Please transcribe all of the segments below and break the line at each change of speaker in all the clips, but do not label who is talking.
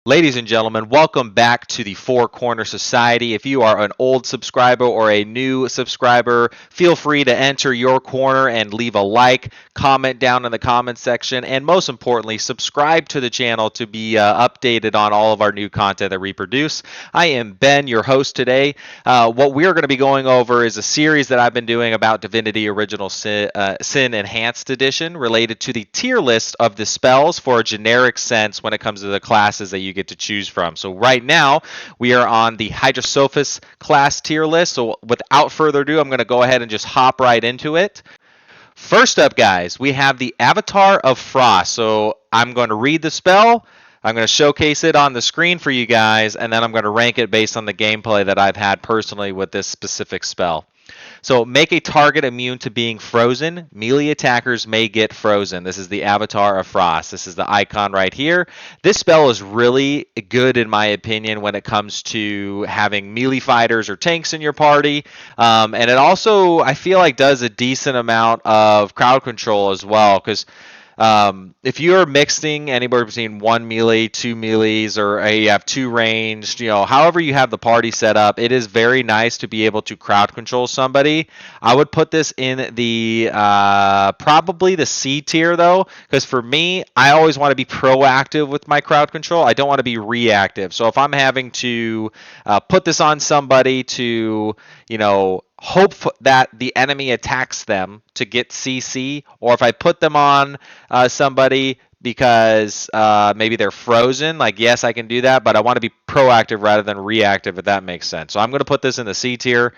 Ladies and gentlemen, welcome back to the Four Corner Society. If you are an old subscriber or a new subscriber, feel free to enter your corner and leave a like, comment down in the comment section, and most importantly, subscribe to the channel to be updated on all of our new content that we produce. I am Ben, your host today. What we're going to be going over is a series that I've been doing about Divinity Original Sin Enhanced Edition related to the tier list of the spells for a generic sense when it comes to the classes that you get to choose from. So right now we are on the Hydrosophist class tier list. So without further ado, I'm going to go ahead and just hop right into it. First up, guys, we have the Avatar of Frost. So I'm going to read the spell. I'm going to showcase it on the screen for you guys, and then I'm going to rank it based on the gameplay that I've had personally with this specific spell. So make a target immune to being frozen. Melee attackers may get frozen. This is the Avatar of Frost. This is the icon right here. This spell is really good in my opinion when it comes to having melee fighters or tanks in your party. And it also, I feel like, does a decent amount of crowd control as well, because if you're mixing anywhere between one melee, two melees, or you have two ranged, however you have the party set up, it is very nice to be able to crowd control somebody. I would put this in the probably the C tier though, because for me, I always want to be proactive with my crowd control. I don't want to be reactive. So if I'm having to put this on somebody to, hope that the enemy attacks them to get CC, or if I put them on somebody because maybe they're frozen, like, yes, I can do that, but I want to be proactive rather than reactive, if that makes sense. So I'm going to put this in the C tier.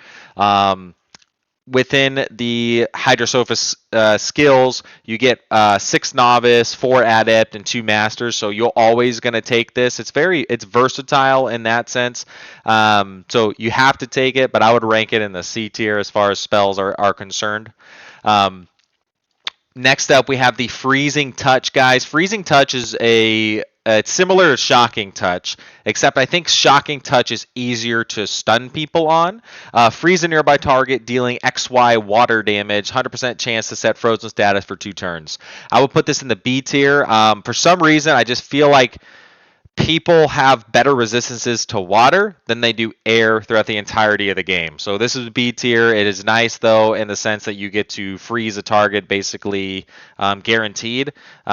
Within the Hydrosophist skills, you get 6 novice, 4 adept, and 2 masters. So you're always going to take this. It's versatile in that sense. So you have to take it, but I would rank it in the C tier as far as spells are concerned. Next up, we have the Freezing Touch, guys. Freezing Touch is it's similar to Shocking Touch, except I think Shocking Touch is easier to stun people on. Freeze a nearby target, dealing XY water damage, 100% chance to set frozen status for 2 turns. I will put this in the B tier. For some reason, I just feel like people have better resistances to water than they do air throughout the entirety of the game. So this is B tier. It is nice, though, in the sense that you get to freeze a target basically guaranteed. So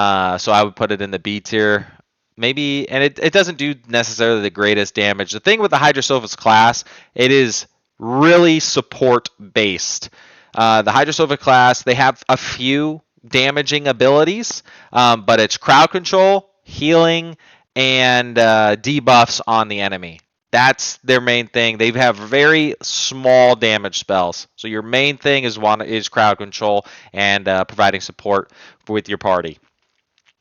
I would put it in the B tier. Maybe, and it doesn't do necessarily the greatest damage. The thing with the Hydrosophist class, it is really support based. The Hydrosophist class, they have a few damaging abilities, but it's crowd control, healing, and debuffs on the enemy. That's their main thing. They have very small damage spells. So your main thing is crowd control and providing support with your party.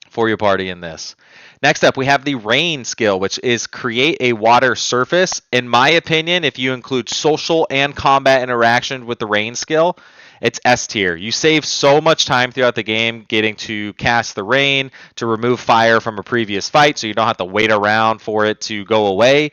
For your party in this. Next up, we have the Rain skill, which is create a water surface. In my opinion, if you include social and combat interaction with the Rain skill, it's S tier. You save so much time throughout the game getting to cast the rain, to remove fire from a previous fight, so you don't have to wait around for it to go away.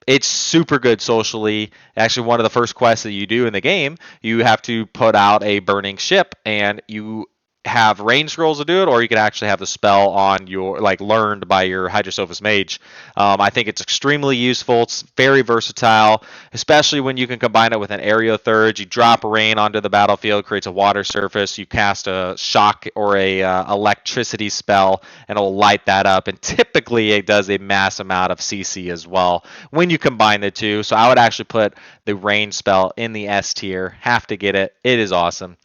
It's super good socially. Actually, one of the first quests that you do in the game, you have to put out a burning ship, and you have rain scrolls to do it, or you can actually have the spell on your, learned by your Hydrosophist mage. I think it's extremely useful. It's very versatile, especially when you can combine it with an Aerothurge. You drop rain onto the battlefield, creates a water surface. You cast a shock or a electricity spell, and it'll light that up. And typically, it does a mass amount of CC as well when you combine the two. So I would actually put the rain spell in the S tier. Have to get it. It is awesome.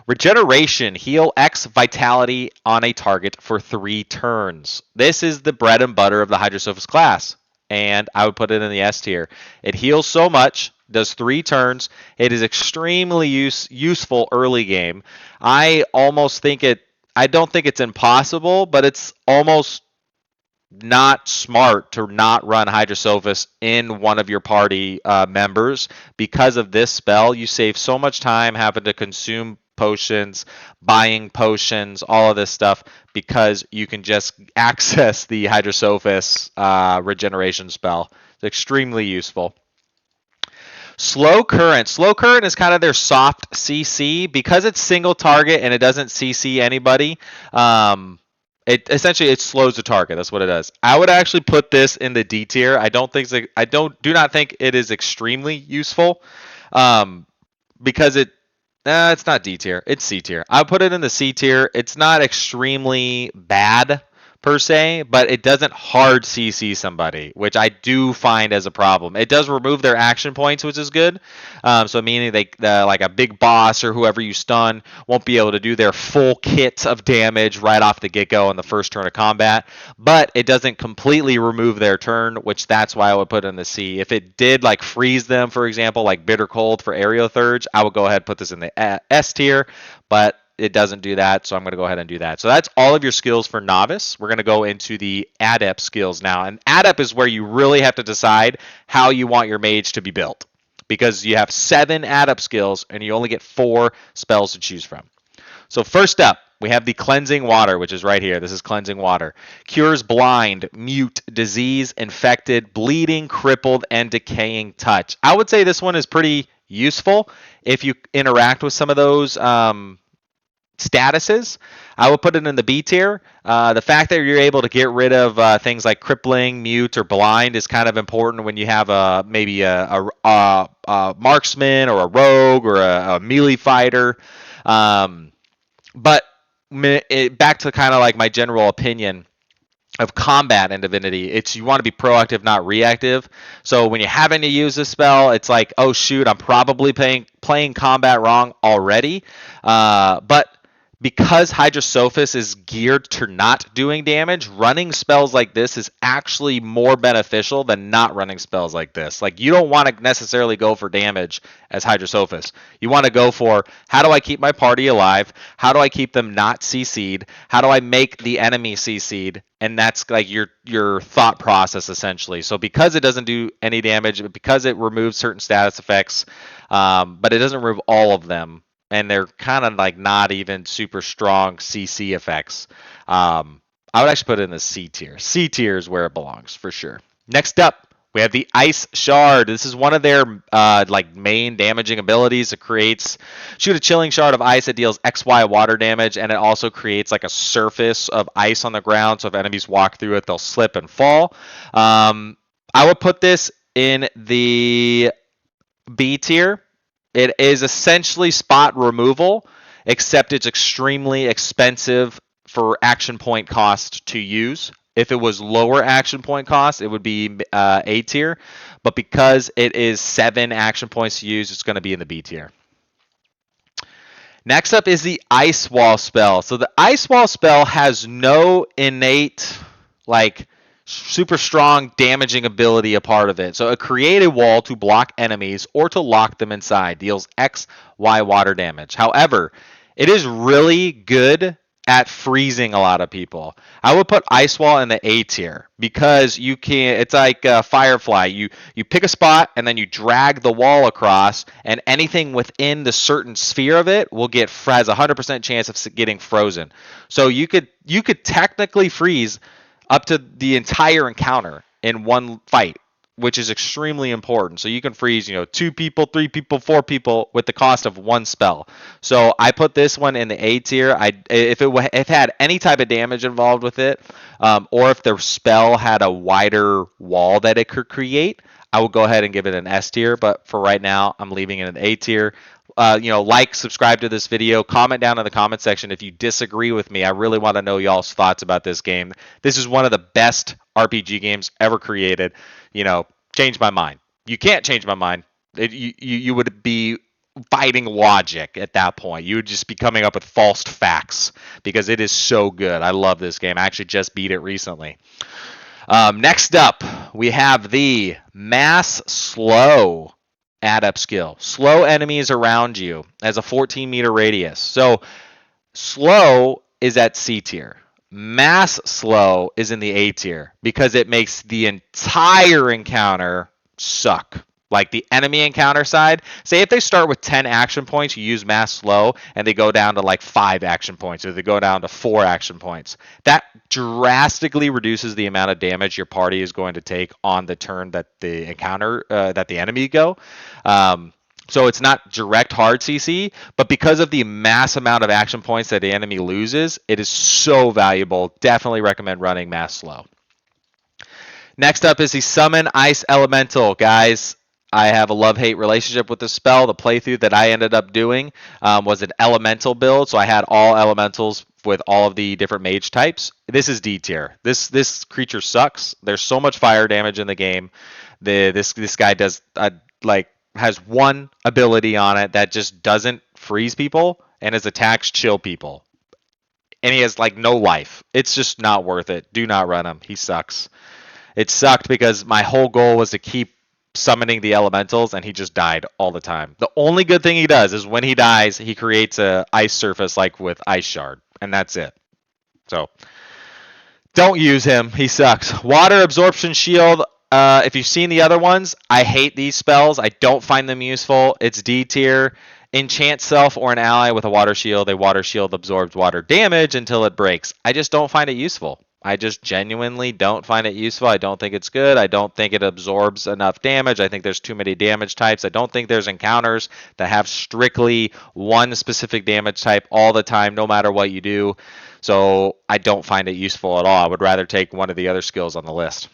Regeneration, heal X vitality on a target for 3 turns. This is the bread and butter of the Hydrosophist class, and I would put it in the S tier. It heals so much, does 3 turns. It is extremely useful early game. I don't think it's impossible, but it's almost not smart to not run Hydrosophist in one of your party members. Because of this spell, you save so much time having to consume potions, buying potions, all of this stuff, because you can just access the Hydrosophist regeneration spell. It's extremely useful. Slow Current. Slow Current is kind of their soft CC. Because it's single target and it doesn't CC anybody, It essentially it slows the target. That's what it does. I would actually put this in the D tier. I do not think it is extremely useful, um, because it's not D tier. It's C tier. I put it in the C tier. It's not extremely bad per se, but it doesn't hard CC somebody, which I do find as a problem. It does remove their action points, which is good. So meaning like a big boss or whoever you stun won't be able to do their full kit of damage right off the get go on the first turn of combat. But it doesn't completely remove their turn, which that's why I would put in the C. If it did like freeze them, for example, like Bitter Cold for Aerial Thurge, I would go ahead and put this in the S tier. But it doesn't do that, so I'm going to go ahead and do that. So that's all of your skills for Novice. We're going to go into the Adept skills now. And Adept is where you really have to decide how you want your mage to be built, because you have 7 Adept skills and you only get 4 spells to choose from. So first up, we have the Cleansing Water, which is right here. This is Cleansing Water. Cures blind, mute, disease, infected, bleeding, crippled, and decaying touch. I would say this one is pretty useful if you interact with some of those statuses. I would put it in the B tier. The fact that you're able to get rid of things like crippling, mute, or blind is kind of important when you have maybe a marksman or a rogue or a melee fighter. But back to kind of like my general opinion of combat in Divinity, it's you want to be proactive, not reactive. So when you're having to use this spell, it's like, oh shoot, I'm probably playing combat wrong already. But because Hydrosophist is geared to not doing damage, running spells like this is actually more beneficial than not running spells like this. Like, you don't want to necessarily go for damage as Hydrosophist. You want to go for, how do I keep my party alive? How do I keep them not CC'd? How do I make the enemy CC'd? And that's like your thought process essentially. So because it doesn't do any damage, because it removes certain status effects, but it doesn't remove all of them, and they're kind of like not even super strong CC effects, I would actually put it in the C tier. C tier is where it belongs for sure. Next up, we have the Ice Shard. This is one of their like main damaging abilities. It creates, shoot a chilling shard of ice that deals XY water damage, and it also creates like a surface of ice on the ground. So if enemies walk through it, they'll slip and fall. I would put this in the B tier. It is essentially spot removal, except it's extremely expensive for action point cost to use. If it was lower action point cost, it would be A tier. But because it is 7 action points to use, it's going to be in the B tier. Next up is the Ice Wall spell. So the Ice Wall spell has no innate, like, super strong damaging ability a part of it. So it create a wall to block enemies or to lock them inside. Deals X, Y water damage. However, it is really good at freezing a lot of people. I would put Ice Wall in the A tier because you can. It's like Firefly. You pick a spot and then you drag the wall across, and anything within the certain sphere of it will has a 100% chance of getting frozen. So you could technically freeze up to the entire encounter in one fight, which is extremely important. So you can freeze, 2 people, 3 people, 4 people with the cost of 1 spell. So I put this one in the A tier. If it had any type of damage involved with it, or if the spell had a wider wall that it could create, I would go ahead and give it an S tier. But for right now, I'm leaving it an A tier. Subscribe to this video, comment down in the comment section if you disagree with me. I really want to know y'all's thoughts about this game. This is one of the best RPG games ever created. Change my mind. You can't change my mind. You would be fighting logic at that point. You would just be coming up with false facts because it is so good. I love this game. I actually just beat it recently. Next up, we have the Mass Slow Adept skill. Slow enemies around you as a 14-meter radius. So slow is at C tier. Mass slow is in the A tier because it makes the entire encounter suck. Like the enemy encounter side, say if they start with 10 action points, you use mass slow, and they go down to like 5 action points, or they go down to 4 action points. That drastically reduces the amount of damage your party is going to take on the turn that the encounter, that the enemy go. So it's not direct hard CC, but because of the mass amount of action points that the enemy loses, it is so valuable. Definitely recommend running mass slow. Next up is the Summon Ice Elemental. Guys, I have a love-hate relationship with this spell. The playthrough that I ended up doing was an elemental build, so I had all elementals with all of the different mage types. This is D tier. This creature sucks. There's so much fire damage in the game. This guy does like has one ability on it that just doesn't freeze people, and his attacks chill people. And he has like no life. It's just not worth it. Do not run him. He sucks. It sucked because my whole goal was to keep summoning the elementals, and he just died all the time. The only good thing he does is when he dies, he creates a ice surface like with Ice Shard, and that's it. So don't use him. He sucks. Water Absorption Shield. If you've seen the other ones, I hate these spells. I don't find them useful. It's D tier. Enchant self or an ally with a water shield. A water shield absorbs water damage until it breaks. I just don't find it useful. I just genuinely don't find it useful. I don't think it's good. I don't think it absorbs enough damage. I think there's too many damage types. I don't think there's encounters that have strictly one specific damage type all the time, no matter what you do. So I don't find it useful at all. I would rather take one of the other skills on the list.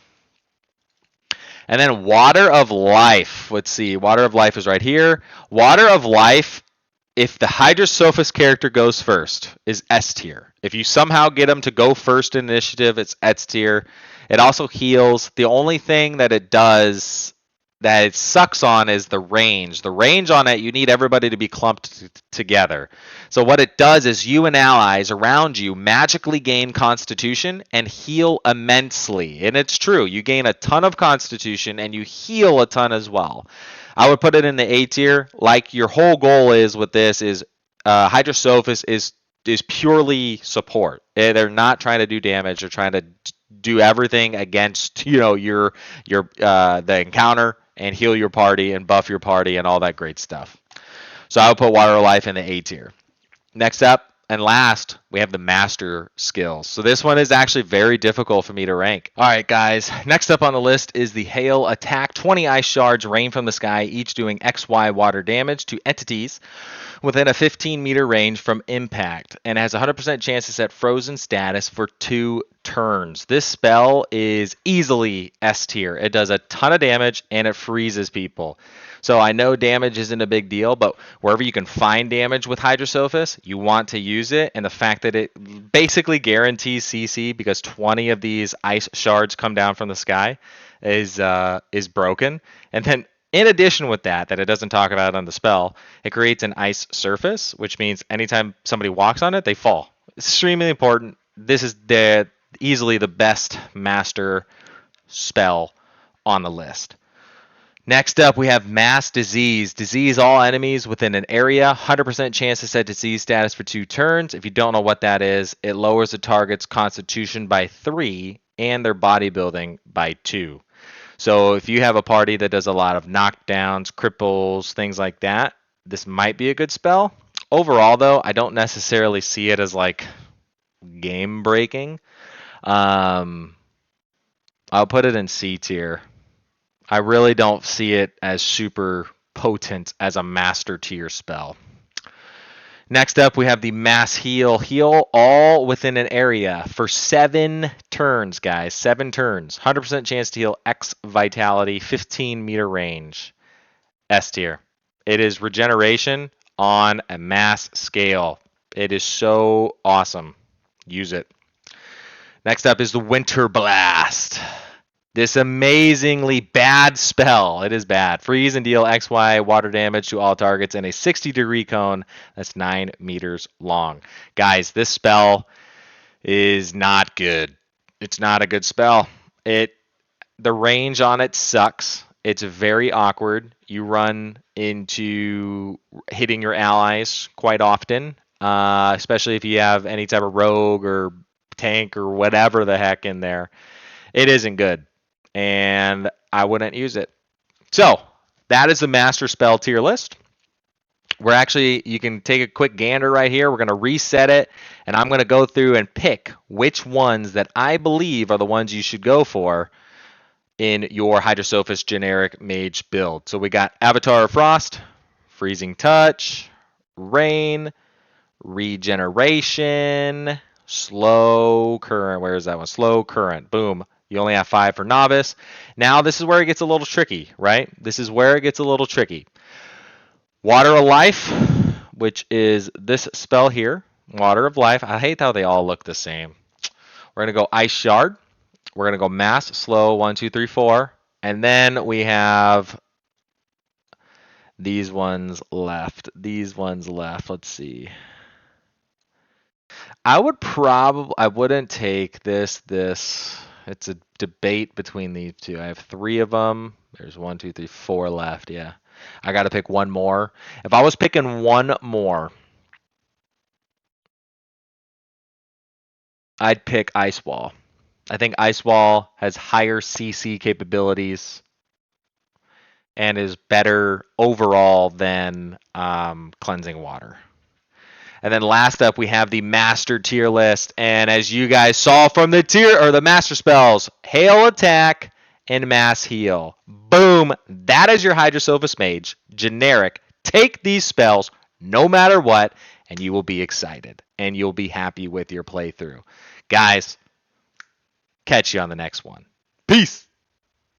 And then Water of Life. Let's see. Water of Life is right here. Water of Life, if the Hydrosophist character goes first, is S tier. If you somehow get him to go first in initiative, it's S tier. It also heals. The only thing that it does that it sucks on is the range. The range on it, you need everybody to be clumped together. So what it does is you and allies around you magically gain constitution and heal immensely. And it's true. You gain a ton of constitution and you heal a ton as well. I would put it in the A tier. Like your whole goal is with this is Hydrosophist is purely support. They're not trying to do damage. They're trying to do everything against your the encounter and heal your party and buff your party and all that great stuff. So I would put Water of Life in the A tier. Next up and last, we have the Master skills. So this one is actually very difficult for me to rank. All right, guys. Next up on the list is the Hail Attack. 20 ice shards rain from the sky, each doing XY water damage to entities within a 15-meter range from impact, and has a 100% chance to set frozen status for 2 turns. This spell is easily S tier. It does a ton of damage, and it freezes people. So I know damage isn't a big deal, but wherever you can find damage with Hydrosophist, you want to use it. And the fact that it basically guarantees CC because 20 of these ice shards come down from the sky is broken. And then in addition with that it doesn't talk about on the spell, it creates an ice surface, which means anytime somebody walks on it, they fall. It's extremely important. This is easily the best master spell on the list. Next up, we have Mass Disease. Disease all enemies within an area. 100% chance to set disease status for 2 turns. If you don't know what that is, it lowers the target's constitution by 3 and their bodybuilding by 2. So if you have a party that does a lot of knockdowns, cripples, things like that, this might be a good spell. Overall, though, I don't necessarily see it as like game breaking. I'll put it in C tier. I really don't see it as super potent as a master tier spell. Next up, we have the Mass Heal. Heal all within an area for 7 turns, guys. 7 turns. 100% chance to heal X Vitality, 15-meter range. S tier. It is regeneration on a mass scale. It is so awesome. Use it. Next up is the Winter Blast. This amazingly bad spell. It is bad. Freeze and deal XY water damage to all targets in a 60-degree cone that's 9 meters long. Guys, this spell is not good. It's not a good spell. The range on it sucks. It's very awkward. You run into hitting your allies quite often, especially if you have any type of rogue or tank or whatever the heck in there. It isn't good, and I wouldn't use it. So that is the master spell tier list. You can take a quick gander right here. We're going to reset it, and I'm going to go through and pick which ones that I believe are the ones you should go for in your Hydrosophist generic mage build. So we got Avatar of Frost, Freezing Touch, Rain, Regeneration, Slow Current. Where is that one? Slow Current. Boom. You only have 5 for Novice. Now this is where it gets a little tricky, right? This is where it gets a little tricky. Water of Life, which is this spell here. Water of Life. I hate how they all look the same. We're going to go Ice Shard. We're going to go Mass, Slow, 1, 2, 3, 4. And then we have these ones left. These ones left. Let's see. I wouldn't take this. It's a debate between these two. I have 3 of them. There's 1, 2, 3, 4 left. Yeah. I got to pick one more. If I was picking one more, I'd pick Ice Wall. I think Ice Wall has higher CC capabilities and is better overall than Cleansing Water. And then last up, we have the Master tier list. And as you guys saw from the tier or the Master spells, Hail Attack and Mass Heal. Boom! That is your Hydrosophist Mage. Generic. Take these spells no matter what, and you will be excited. And you'll be happy with your playthrough. Guys, catch you on the next one. Peace!